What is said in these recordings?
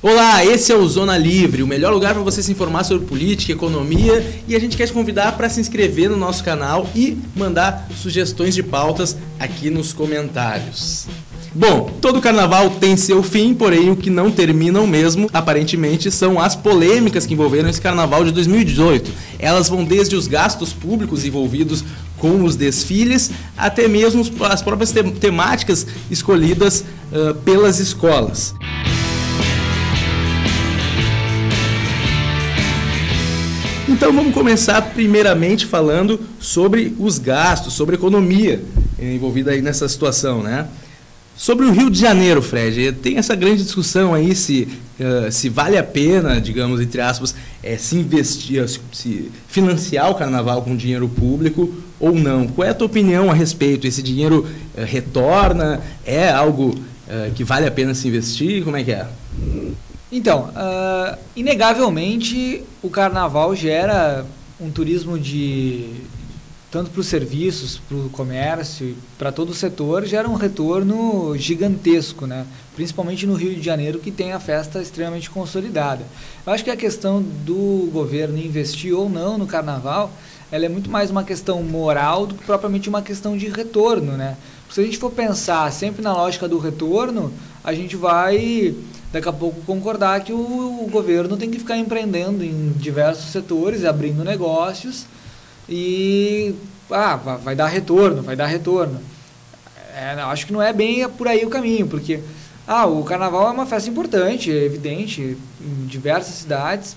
Olá, esse é o Zona Livre, o melhor lugar para você se informar sobre política, economia, e a gente quer te convidar para se inscrever no nosso canal e mandar sugestões de pautas aqui nos comentários. Bom, todo carnaval tem seu fim, porém o que não terminam mesmo, aparentemente, são as polêmicas que envolveram esse carnaval de 2018. Elas vão desde os gastos públicos envolvidos com os desfiles, até mesmo as próprias temáticas escolhidas pelas escolas. Então vamos começar primeiramente falando sobre os gastos, sobre a economia envolvida aí nessa situação, né? Sobre o Rio de Janeiro, Fred, tem essa grande discussão aí se vale a pena, digamos, entre aspas, se investir, se financiar o carnaval com dinheiro público ou não. Qual é a tua opinião a respeito? Esse dinheiro retorna? É algo que vale a pena se investir? Como é que é? Então, inegavelmente o carnaval gera um turismo tanto para os serviços, para o comércio, para todo o setor, gera um retorno gigantesco, né? Principalmente no Rio de Janeiro, que tem a festa extremamente consolidada. Eu acho que a questão do governo investir ou não no carnaval, ela é muito mais uma questão moral do que propriamente uma questão de retorno, né? Se a gente for pensar sempre na lógica do retorno, a gente vai daqui a pouco concordar que o governo tem que ficar empreendendo em diversos setores, abrindo negócios e vai dar retorno. Acho que não é bem por aí o caminho, porque o carnaval é uma festa importante, é evidente, em diversas cidades,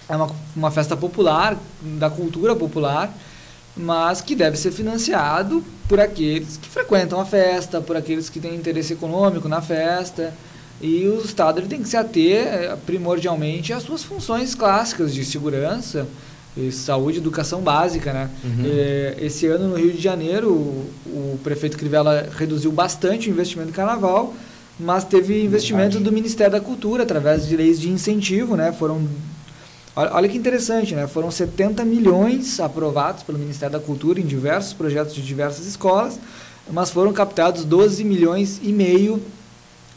é uma festa popular, da cultura popular, mas que deve ser financiado por aqueles que frequentam a festa, por aqueles que têm interesse econômico na festa. E o Estado ele tem que se ater primordialmente às suas funções clássicas de segurança, saúde e educação básica, né? Uhum. Esse ano no Rio de Janeiro o prefeito Crivella reduziu bastante o investimento no carnaval, mas teve investimento do Ministério da Cultura através de leis de incentivo, né? Olha que interessante, né? Foram 70 milhões aprovados pelo Ministério da Cultura em diversos projetos de diversas escolas, mas foram captados 12 milhões e meio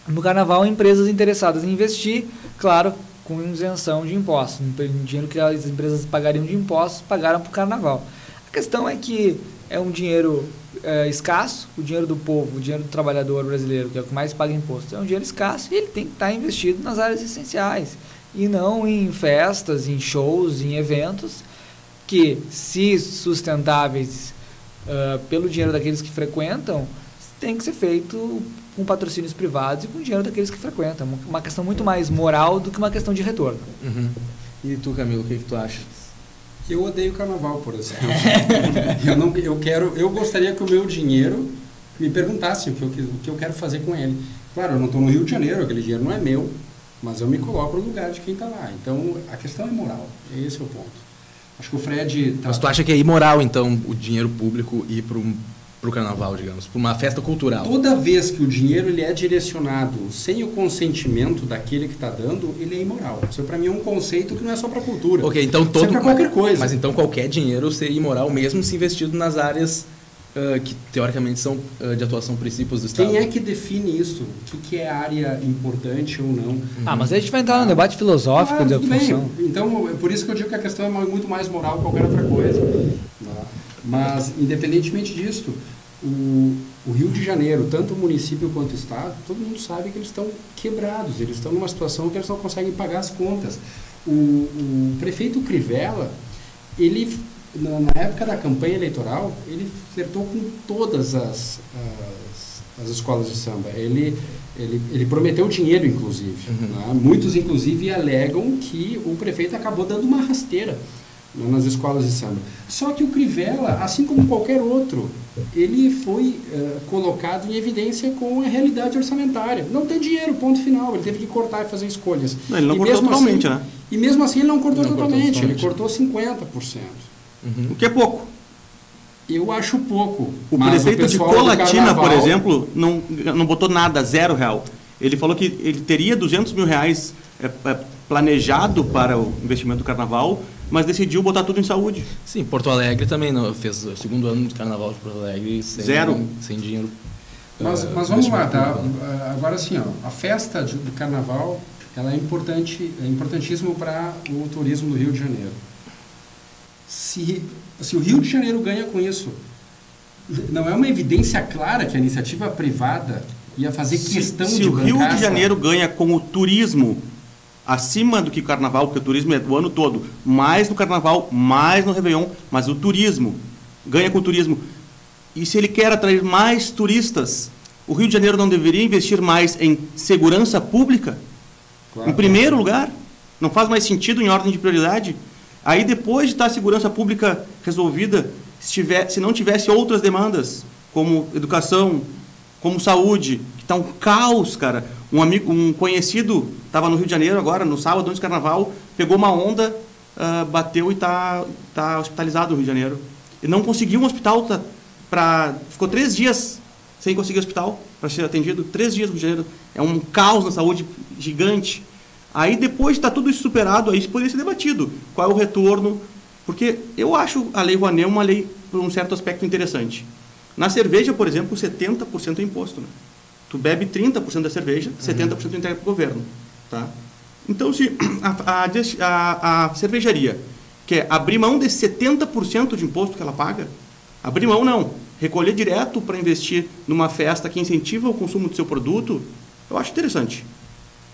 no carnaval, empresas interessadas em investir, claro, com isenção de impostos. O dinheiro que as empresas pagariam de impostos, pagaram para o carnaval. A questão é que é um dinheiro escasso, o dinheiro do povo, o dinheiro do trabalhador brasileiro, que é o que mais paga imposto, é um dinheiro escasso e ele tem que estar investido nas áreas essenciais e não em festas, em shows, em eventos que, se sustentáveis pelo dinheiro daqueles que frequentam, tem que ser feito com patrocínios privados e com dinheiro daqueles que frequentam. Uma questão muito mais moral do que uma questão de retorno. Uhum. E tu, Camilo, o que tu acha? Eu odeio carnaval, por exemplo. Eu gostaria que o meu dinheiro me perguntasse o que eu quero fazer com ele. Claro, eu não estou no Rio de Janeiro, aquele dinheiro não é meu, mas eu me coloco no lugar de quem está lá. Então, a questão é moral. Esse é o ponto. Acho que o Fred... Mas tu acha que é imoral, então, o dinheiro público ir para o carnaval, digamos, para uma festa cultural? Toda vez que o dinheiro ele é direcionado sem o consentimento daquele que está dando, ele é imoral. Isso para mim é um conceito que não é só para cultura. Ok, então isso é para qualquer coisa. Mas então qualquer dinheiro seria imoral, mesmo se investido nas áreas que teoricamente são de atuação princípios do Estado. Quem é que define isso? O que é área importante ou não? Mas a gente vai entrar num debate filosófico da função. Então, é por isso que eu digo que a questão é muito mais moral que qualquer outra coisa. Mas, independentemente disso, o Rio de Janeiro, tanto o município quanto o Estado, todo mundo sabe que eles estão quebrados, eles estão numa situação que eles não conseguem pagar as contas. O prefeito Crivella, ele, na época da campanha eleitoral, ele flertou com todas as escolas de samba. Ele prometeu dinheiro, inclusive. Uhum. Né? Muitos, inclusive, alegam que o prefeito acabou dando uma rasteira nas escolas de samba. Só que o Crivella, assim como qualquer outro, ele foi colocado em evidência com a realidade orçamentária. Não tem dinheiro, ponto final. Ele teve que cortar e fazer escolhas. Não, ele não cortou totalmente, né? E mesmo assim ele não cortou totalmente. Ele cortou 50%. Uhum. O que é pouco. Eu acho pouco. O prefeito de Colatina, por exemplo, não botou nada, R$0. Ele falou que ele teria R$200 mil planejado para o investimento do carnaval, mas decidiu botar tudo em saúde. Sim, Porto Alegre também fez o segundo ano de carnaval de Porto Alegre sem dinheiro. Mas vamos lá, tá? Agora assim, a festa do carnaval ela é importantíssimo para o turismo do Rio de Janeiro. Se o Rio de Janeiro ganha com isso, não é uma evidência clara que a iniciativa privada ia fazer questão de bancar. Se o Rio de Janeiro ganha com o turismo acima do que o Carnaval, porque o turismo é do ano todo, mais no Carnaval, mais no Réveillon, mas o turismo ganha com o turismo. E se ele quer atrair mais turistas, o Rio de Janeiro não deveria investir mais em segurança pública? Claro, em primeiro lugar? Não faz mais sentido em ordem de prioridade? Aí depois de estar a segurança pública resolvida, se não tivesse outras demandas, como educação, como saúde, que está um caos, cara. Um conhecido estava no Rio de Janeiro agora, no sábado, antes do Carnaval, pegou uma onda, bateu e está hospitalizado no Rio de Janeiro. E não conseguiu um hospital, ficou 3 dias sem conseguir hospital para ser atendido. 3 dias no Rio de Janeiro. É um caos na saúde gigante. Aí depois de estar tudo isso superado, aí isso poderia ser debatido. Qual é o retorno? Porque eu acho a Lei Rouanet uma lei, por um certo aspecto, interessante. Na cerveja, por exemplo, 70% é imposto. Né? Tu bebe 30% da cerveja, 70% entrega para o governo. Tá? Então, se a cervejaria quer abrir mão desse 70% de imposto que ela paga, abrir mão não, recolher direto para investir numa festa que incentiva o consumo do seu produto, eu acho interessante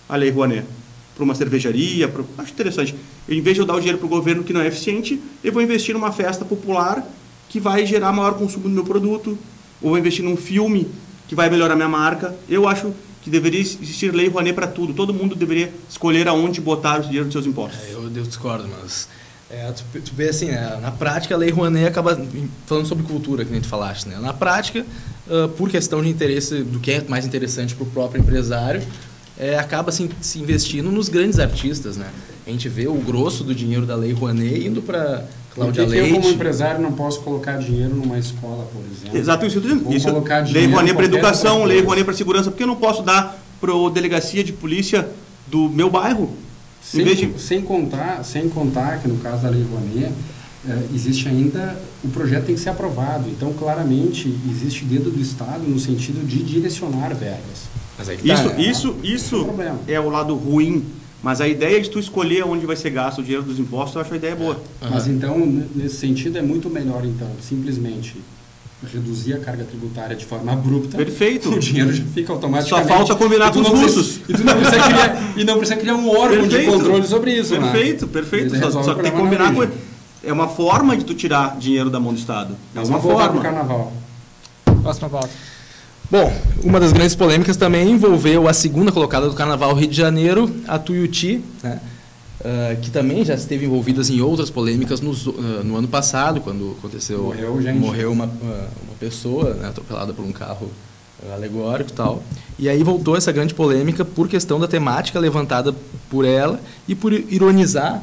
a Lei Rouanet. Para uma cervejaria, acho interessante. Em vez de eu dar o dinheiro para o governo que não é eficiente, eu vou investir numa festa popular que vai gerar maior consumo do meu produto, ou vou investir num filme que vai melhorar minha marca. Eu acho que deveria existir Lei Rouanet para tudo. Todo mundo deveria escolher aonde botar o dinheiro dos seus impostos. Eu discordo, mas tu vê assim, né? Na prática a Lei Rouanet acaba falando sobre cultura, que nem tu falaste, né? Na prática, por questão de interesse do que é mais interessante para o próprio empresário, acaba se investindo nos grandes artistas, né? A gente vê o grosso do dinheiro da Lei Rouanet indo para Cláudia Leite. Eu, como empresário, não posso colocar dinheiro numa escola, por exemplo? Exato, isso eu estou dizendo. Lei Rouanet para educação, Lei Rouanet para segurança. Por que eu não posso dar para a delegacia de polícia do meu bairro? Sem contar que, no caso da Lei Rouanet, existe ainda... O projeto tem que ser aprovado. Então, claramente, existe dedo do Estado no sentido de direcionar verbas. Mas aí isso é o lado ruim, mas a ideia de tu escolher onde vai ser gasto o dinheiro dos impostos, eu acho a ideia boa. Mas então, nesse sentido, é muito melhor, então, simplesmente reduzir a carga tributária de forma abrupta. Perfeito. O dinheiro já fica automaticamente... Só falta combinar com os russos. E não precisa criar um órgão de controle sobre isso. Perfeito. Só tem que combinar com... É uma forma de tu tirar dinheiro da mão do Estado. É uma forma. Pro Carnaval. Próxima pauta. Bom, uma das grandes polêmicas também envolveu a segunda colocada do Carnaval Rio de Janeiro, a Tuiuti, né? Que também já esteve envolvida em outras polêmicas no ano passado, quando aconteceu... Morreu uma pessoa, né, atropelada por um carro alegórico e tal. E aí voltou essa grande polêmica por questão da temática levantada por ela e por ironizar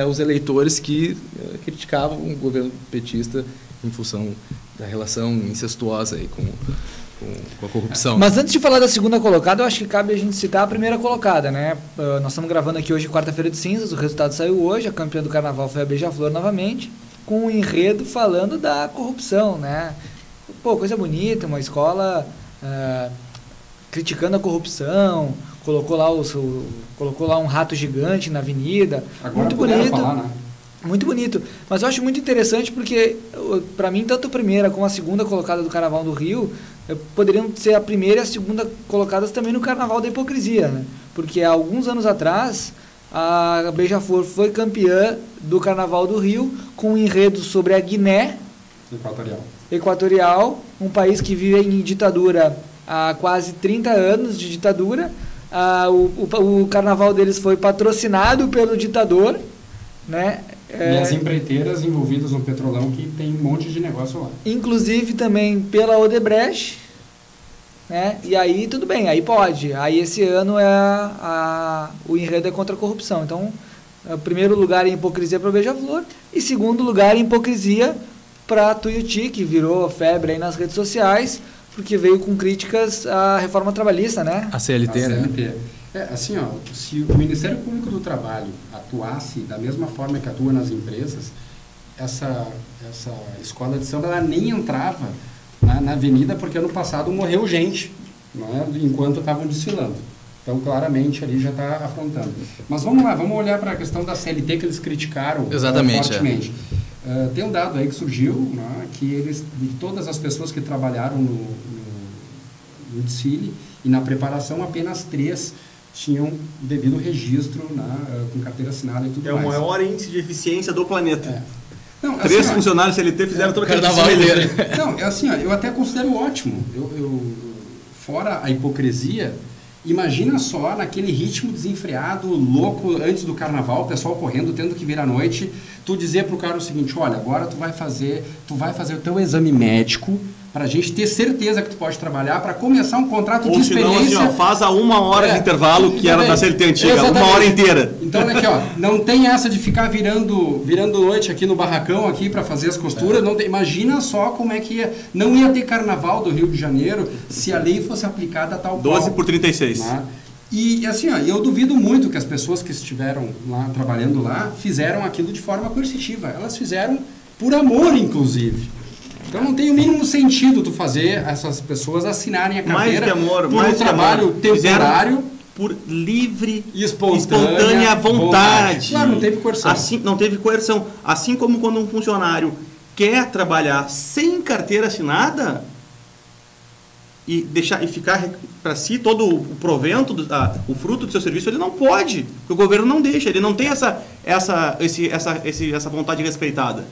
os eleitores que criticavam o governo petista em função da relação incestuosa aí com a corrupção. Mas antes de falar da segunda colocada, eu acho que cabe a gente citar a primeira colocada, né? Nós estamos gravando aqui hoje, quarta-feira de cinzas, o resultado saiu hoje, a campeã do Carnaval foi a Beija-Flor novamente, com um enredo falando da corrupção, né? Pô, coisa bonita, uma escola criticando a corrupção, colocou lá um rato gigante na avenida. Agora muito bonito. Falar, né? Muito bonito. Mas eu acho muito interessante porque, para mim, tanto a primeira como a segunda colocada do Carnaval do Rio poderiam ser a primeira e a segunda colocadas também no Carnaval da Hipocrisia, né? Porque há alguns anos atrás, a Beija-Flor foi campeã do Carnaval do Rio com um enredo sobre a Guiné Equatorial, um país que vive em ditadura há quase 30 anos de ditadura. O carnaval deles foi patrocinado pelo ditador, né? E as empreiteiras envolvidas no Petrolão, que tem um monte de negócio lá. Inclusive também pela Odebrecht, né? E aí tudo bem, aí pode. Aí esse ano o enredo é contra a corrupção. Então, primeiro lugar em hipocrisia para o Beija-Flor e segundo lugar em hipocrisia para a Tuiuti, que virou febre aí nas redes sociais, porque veio com críticas à reforma trabalhista, né? A CLT, né? Assim, se o Ministério Público do Trabalho atuasse da mesma forma que atua nas empresas, essa escola de samba ela nem entrava na avenida, porque ano passado morreu gente, né, enquanto estavam desfilando. Então, claramente, ali já está afrontando. Mas vamos lá, vamos olhar para a questão da CLT que eles criticaram fortemente. Tem um dado aí que surgiu, né, que eles, de todas as pessoas que trabalharam no desfile e na preparação, apenas 3 tinham devido registro, né, com carteira assinada e tudo mais. É o maior índice de eficiência do planeta. Não, 3 funcionários CLT fizeram todo aquele carnaval inteiro. Não, é assim, ó, eu até considero ótimo. Fora a hipocrisia, imagina só naquele ritmo desenfreado, louco, antes do carnaval, o pessoal correndo, tendo que vir à noite, tu dizer pro cara o seguinte, olha, agora tu vai fazer o teu exame médico para a gente ter certeza que tu pode trabalhar para começar um contrato de experiência. Ou senão, assim, ó, faz a 1 hora de intervalo que era da CLT antiga, exatamente. 1 hora inteira. Então, aqui, ó, não tem essa de ficar virando noite aqui no barracão aqui para fazer as costuras. Não tem, imagina só como é que não ia ter carnaval do Rio de Janeiro se a lei fosse aplicada tal qual. 12 por 36. Né? E assim, ó, eu duvido muito que as pessoas que estiveram lá trabalhando lá fizeram aquilo de forma coercitiva. Elas fizeram por amor, inclusive. Então não tem o mínimo sentido tu fazer essas pessoas assinarem a carteira mais que amor, por mais um trabalho temporário por livre e espontânea vontade. Claro, não teve coerção. Assim, não teve coerção. Assim como quando um funcionário quer trabalhar sem carteira assinada e ficar para si todo o provento, o fruto do seu serviço, ele não pode, porque o governo não deixa, ele não tem essa vontade respeitada.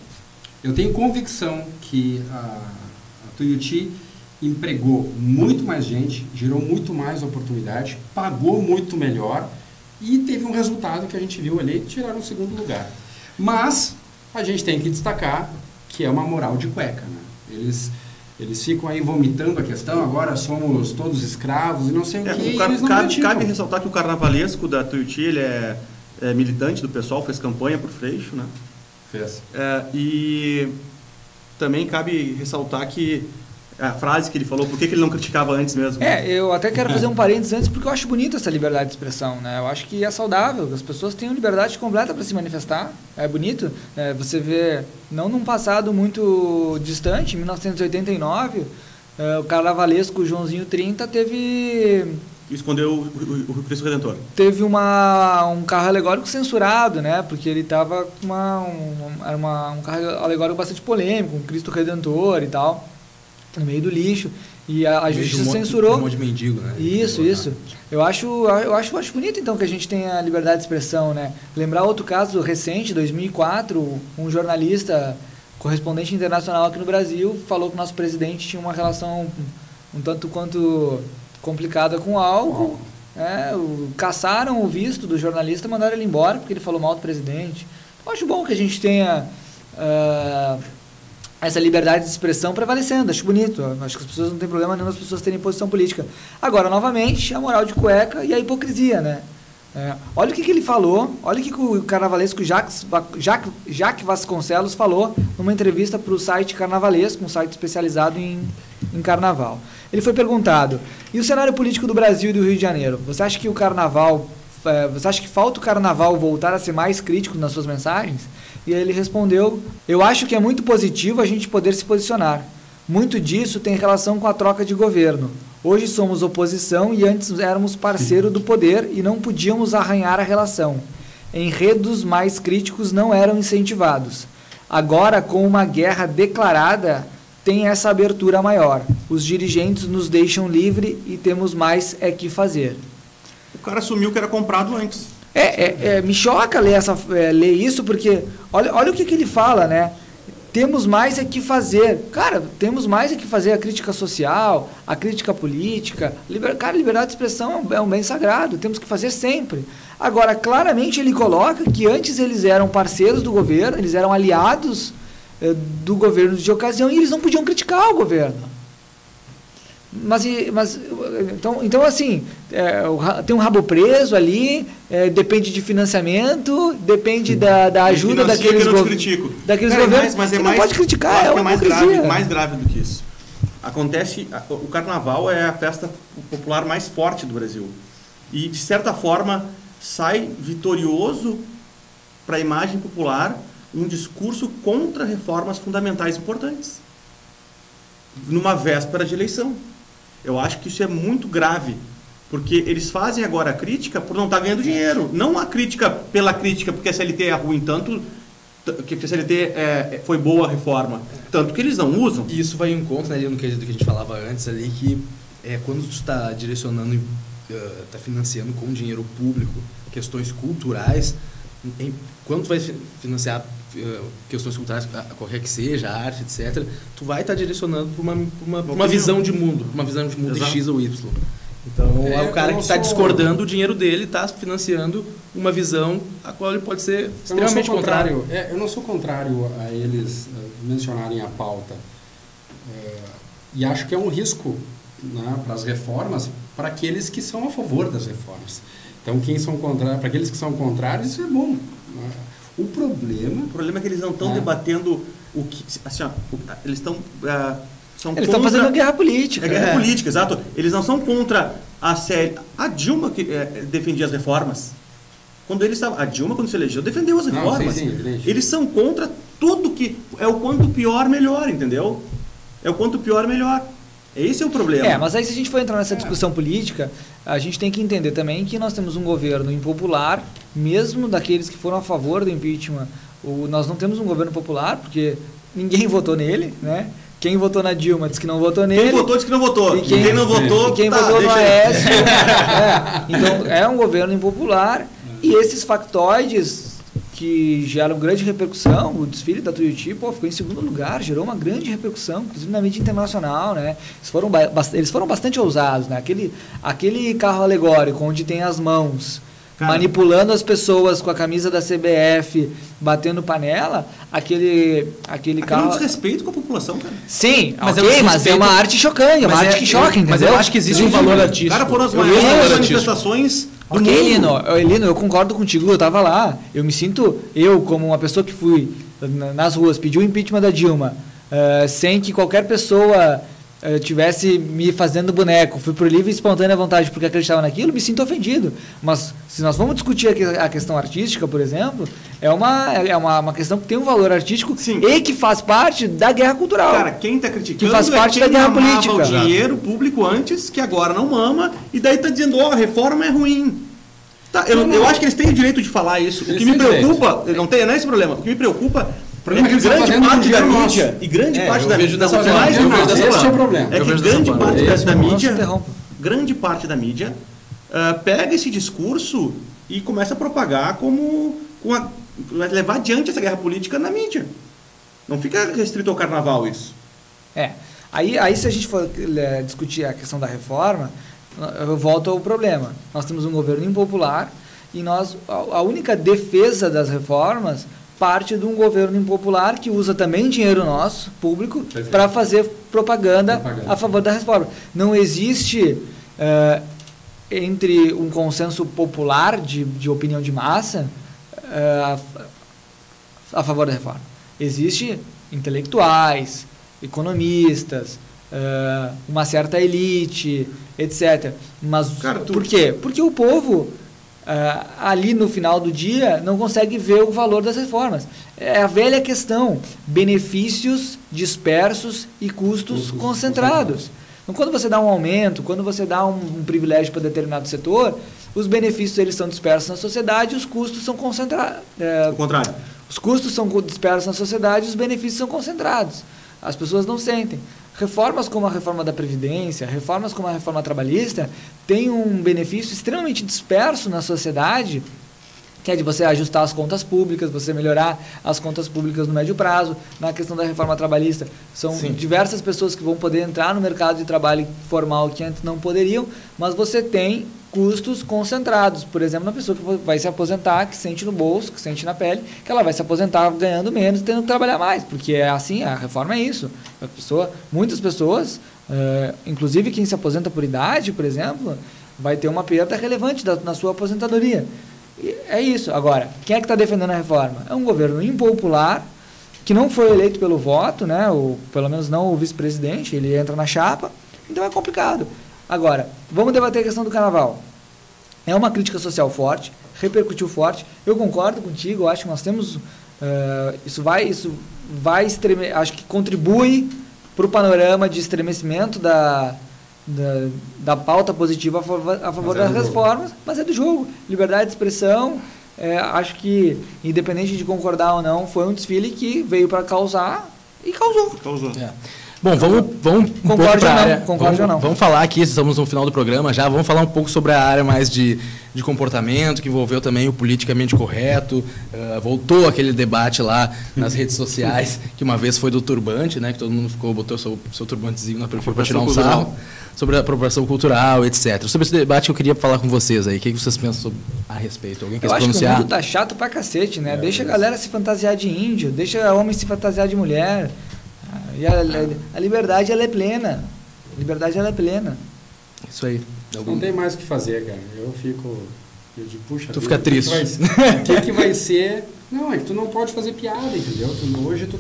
Eu tenho convicção que a Tuiuti empregou muito mais gente, gerou muito mais oportunidade, pagou muito melhor e teve um resultado que a gente viu ali, tiraram o 2º lugar. Mas a gente tem que destacar que é uma moral de cueca, né? Eles ficam aí vomitando a questão, agora somos todos escravos e não sei o que. Cabe ressaltar que o carnavalesco da Tuiuti, ele é militante do pessoal, fez campanha por Freixo, né? Fez. E também cabe ressaltar que a frase que ele falou, por que ele não criticava antes mesmo? Eu até quero fazer um parênteses antes, porque eu acho bonito essa liberdade de expressão, né? Eu acho que é saudável, que as pessoas tenham liberdade completa para se manifestar. É bonito. Você vê, não num passado muito distante, em 1989, o carnavalesco Joãozinho 30 teve... Escondeu o Cristo Redentor. Teve um carro alegórico censurado, né? Porque ele estava com um carro alegórico bastante polêmico, um Cristo Redentor e tal, no meio do lixo. E a justiça censurou. Um monte de mendigo, né? Isso. Eu acho bonito, então, que a gente tenha liberdade de expressão, né? Lembrar outro caso recente, 2004, um jornalista, correspondente internacional aqui no Brasil, falou que o nosso presidente tinha uma relação um tanto quanto complicada com álcool. Caçaram o visto do jornalista e mandaram ele embora porque ele falou mal do presidente. Eu acho bom que a gente tenha essa liberdade de expressão prevalecendo, acho bonito. Acho que as pessoas não tem problema nenhum as pessoas terem posição política. Agora, novamente, a moral de cueca e a hipocrisia, né? Olha o que ele falou, olha o que o carnavalesco Jaque Vasconcelos falou numa entrevista para o site Carnavalesco, um site especializado em carnaval. Ele foi perguntado, e o cenário político do Brasil e do Rio de Janeiro? Você acha que você acha que falta o carnaval voltar a ser mais crítico nas suas mensagens? E aí ele respondeu, eu acho que é muito positivo a gente poder se posicionar. Muito disso tem relação com a troca de governo. Hoje somos oposição e antes éramos parceiro do poder e não podíamos arranhar a relação. Enredos mais críticos não eram incentivados. Agora, com uma guerra declarada, tem essa abertura maior. Os dirigentes nos deixam livre e temos mais que fazer. O cara assumiu que era comprado antes. Me choca ler isso, porque olha o que ele fala, né? Temos mais que fazer. Cara, temos mais que fazer a crítica social, a crítica política. Liberdade de expressão é um bem sagrado, temos que fazer sempre. Agora, claramente ele coloca que antes eles eram parceiros do governo, eles eram aliados do governo de ocasião e eles não podiam criticar o governo. Então assim, tem um rabo preso ali, depende de financiamento, depende da ajuda daqueles governos. Mas não pode criticar, é uma mais grave do que isso. O carnaval é a festa popular mais forte do Brasil. E, de certa forma, sai vitorioso para a imagem popular um discurso contra reformas fundamentais importantes numa véspera de eleição. Eu acho que isso é muito grave Porque eles fazem agora a crítica por não estar ganhando dinheiro. Não a crítica pela crítica, porque a CLT é ruim tanto, que a CLT foi boa a reforma. Tanto que eles não usam. E isso vai em conta, né, ali no que a gente falava antes ali, que quando tu está direcionando, está financiando com dinheiro público questões culturais, quando tu vai financiar questões culturais, qualquer que seja, arte, etc., tu vai estar direcionando para uma visão de mundo, de X ou Y. Então, o cara que está discordando, o dinheiro dele está financiando uma visão a qual ele pode ser extremamente contrário. Eu não sou contrário a eles mencionarem a pauta. E acho que é um risco, né, para as reformas, para aqueles que são a favor das reformas. Então, para aqueles que são contrários, isso é bom. Né? O problema é que eles não estão debatendo o que... Assim, ó, eles estão... Eles estão fazendo guerra política. Guerra política, exato. Eles não são contra a série. A Dilma que defendia as reformas. A Dilma, quando se elegeu, defendeu as reformas. Sim, eles são contra tudo que é o quanto pior, melhor, entendeu? É o quanto pior, melhor. Esse é o problema. Mas aí se a gente for entrar nessa discussão política, a gente tem que entender também que nós temos um governo impopular, mesmo daqueles que foram a favor do impeachment. Nós não temos um governo popular, porque ninguém votou nele, né? Quem votou na Dilma disse que não votou nele. Quem votou disse que não votou. E quem não votou, quem votou no Aécio. Então, é um governo impopular. E esses factoides que geram grande repercussão, o desfile da Tuiuti, ficou em segundo lugar, gerou uma grande repercussão, inclusive na mídia internacional, né? Eles foram bastante ousados, né? Aquele carro alegórico, onde tem as mãos... Cara, manipulando as pessoas com a camisa da CBF, batendo panela, aquele carro... É um desrespeito com a população, cara. Sim, mas é uma arte chocante, uma arte que choca, entendeu? Mas eu acho que existe um valor artístico. Cara, foram as maiores manifestações do mundo. Elino, eu concordo contigo, eu estava lá. Eu me sinto, como uma pessoa que fui nas ruas, pedi o impeachment da Dilma, sem que qualquer pessoa... tivesse me fazendo boneco, fui por livre e espontânea vontade porque acreditava naquilo, me sinto ofendido. Mas se nós vamos discutir a questão artística, por exemplo, é uma questão que tem um valor artístico. Sim. E que faz parte da guerra cultural. Cara, quem está criticando que faz parte da guerra política. O dinheiro público antes, que agora não mama, e daí está dizendo, a reforma é ruim. Tá, eu acho que eles têm o direito de falar isso. O que me preocupa, não é esse problema, o que me preocupa problema é que grande parte da mídia e grande parte da mídia esse é o problema. É que grande parte da mídia, grande parte da mídia pega esse discurso e começa a propagar levar adiante essa guerra política na mídia. Não fica restrito ao carnaval isso. Aí se a gente for discutir a questão da reforma, eu volto ao problema. Nós temos um governo impopular e a única defesa das reformas parte de um governo impopular que usa também dinheiro nosso, público, para fazer propaganda a favor da reforma. Não existe entre um consenso popular de opinião de massa a favor da reforma. Existem intelectuais, economistas, uma certa elite, etc. Mas por quê? Porque o povo... ali no final do dia não consegue ver o valor das reformas. É a velha questão, benefícios dispersos e custos concentrados. Então, quando você dá um aumento, quando você dá um privilégio para determinado setor, os benefícios eles são dispersos na sociedade e os custos são concentrados. O contrário. Os custos são dispersos na sociedade e os benefícios são concentrados. As pessoas não sentem. Reformas como a reforma da Previdência, reformas como a reforma trabalhista, têm um benefício extremamente disperso na sociedade, que é de você ajustar as contas públicas, você melhorar as contas públicas no médio prazo. Na questão da reforma trabalhista, são diversas pessoas que vão poder entrar no mercado de trabalho formal que antes não poderiam, mas você tem custos concentrados. Por exemplo, uma pessoa que vai se aposentar, que sente no bolso, que sente na pele, que ela vai se aposentar ganhando menos e tendo que trabalhar mais, porque é assim, a reforma é isso. Muitas pessoas, inclusive quem se aposenta por idade, por exemplo, vai ter uma perda relevante na sua aposentadoria. E é isso. Agora, quem é que está defendendo a reforma? É um governo impopular, que não foi eleito pelo voto, né? Pelo menos não o vice-presidente, ele entra na chapa, então é complicado. Agora, vamos debater a questão do carnaval. É uma crítica social forte, repercutiu forte. Eu concordo contigo, eu acho que nós temos... isso vai acho que contribui para o panorama de estremecimento da pauta positiva a favor das reformas, mas é do jogo. Liberdade de expressão, acho que, independente de concordar ou não, foi um desfile que veio para causar e causou. Bom, vamos concorde ou não. Vamos falar aqui, estamos no final do programa já, vamos falar um pouco sobre a área mais de comportamento, que envolveu também o politicamente correto. Voltou aquele debate lá nas redes sociais, que uma vez foi do turbante, né, que todo mundo botou seu turbantezinho na perfil para tirar um sarro, sobre a apropriação cultural, etc. Sobre esse debate eu queria falar com vocês aí. O que vocês pensam a respeito? Alguém quer se pronunciar? Eu acho que o mundo tá chato pra cacete, né? Deixa a galera se fantasiar de índio, deixa homem se fantasiar de mulher. E a liberdade, ela é plena. A liberdade, ela é plena. Isso aí. Não tem mais o que fazer, cara. Eu digo, puxa... Tu fica triste. O que vai ser... Não, é que tu não pode fazer piada, entendeu? Hoje tu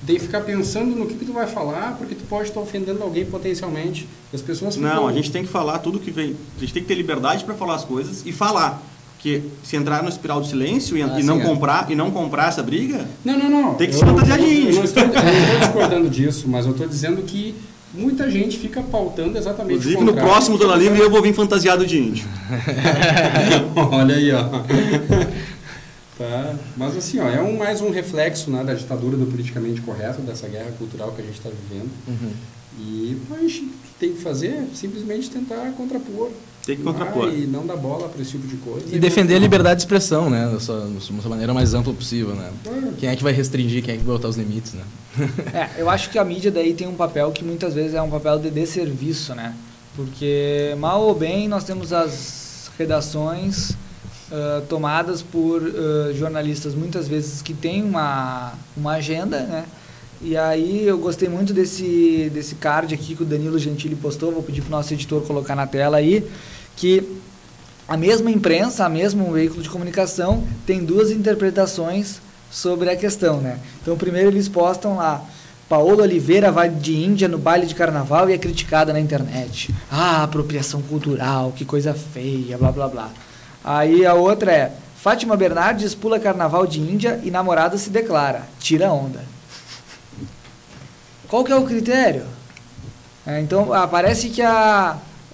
tem que ficar pensando no que tu vai falar, porque tu pode estar ofendendo alguém potencialmente. As pessoas ficam... Não, a gente tem que falar tudo que vem. A gente tem que ter liberdade para falar as coisas e falar. Porque se entrar no espiral do silêncio e não comprar essa briga... Não. Tem que se fantasiar de índio. Eu não estou discordando disso, mas eu estou dizendo que muita gente fica pautando exatamente inclusive, o contrário. no próximo Dona Livre eu vou vir fantasiado de índio. Olha aí, ó. Tá. Mas assim, ó, mais um reflexo, né, da ditadura do politicamente correto, dessa guerra cultural que a gente está vivendo. E a gente tem que fazer é simplesmente tentar contrapor. Tem que contrapor. E não dar bola para esse tipo de coisa. E defender a liberdade de expressão, né? Da sua maneira mais ampla possível, né? Quem é que vai restringir, quem é que vai botar os limites, né? Eu acho que a mídia daí tem um papel que muitas vezes é um papel de desserviço, né? Porque, mal ou bem, nós temos as redações tomadas por jornalistas, muitas vezes, que têm uma agenda, né? E aí eu gostei muito desse card aqui que o Danilo Gentili postou, vou pedir para o nosso editor colocar na tela aí, que a mesma imprensa, o mesmo veículo de comunicação tem duas interpretações sobre a questão, né? Então, primeiro eles postam lá, Paola Oliveira vai de Índia no baile de carnaval e é criticada na internet. Apropriação cultural, que coisa feia, blá blá blá. Aí a outra é, Fátima Bernardes pula carnaval de Índia e namorada se declara, tira onda. Qual que é o critério? Então, parece que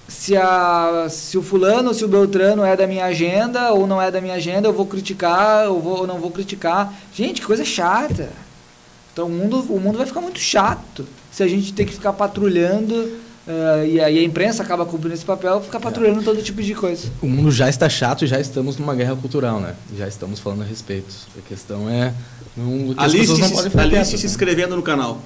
se o fulano, se o Beltrano é da minha agenda ou não é da minha agenda, eu vou criticar ou não vou criticar. Gente, que coisa chata. Então, o mundo vai ficar muito chato se a gente ter que ficar patrulhando e a imprensa acaba cumprindo esse papel, ficar patrulhando todo tipo de coisa. O mundo já está chato e já estamos numa guerra cultural, né? Já estamos falando a respeito. A questão é... Alice se inscrevendo no canal.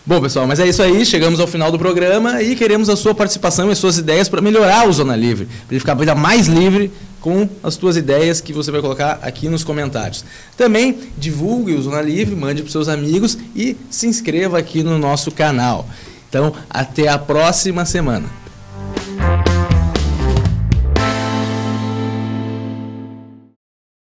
Bom, pessoal, mas é isso aí. Chegamos ao final do programa e queremos a sua participação e suas ideias para melhorar o Zona Livre, para ele ficar ainda mais livre com as suas ideias que você vai colocar aqui nos comentários. Também divulgue o Zona Livre, mande para os seus amigos e se inscreva aqui no nosso canal. Então, até a próxima semana.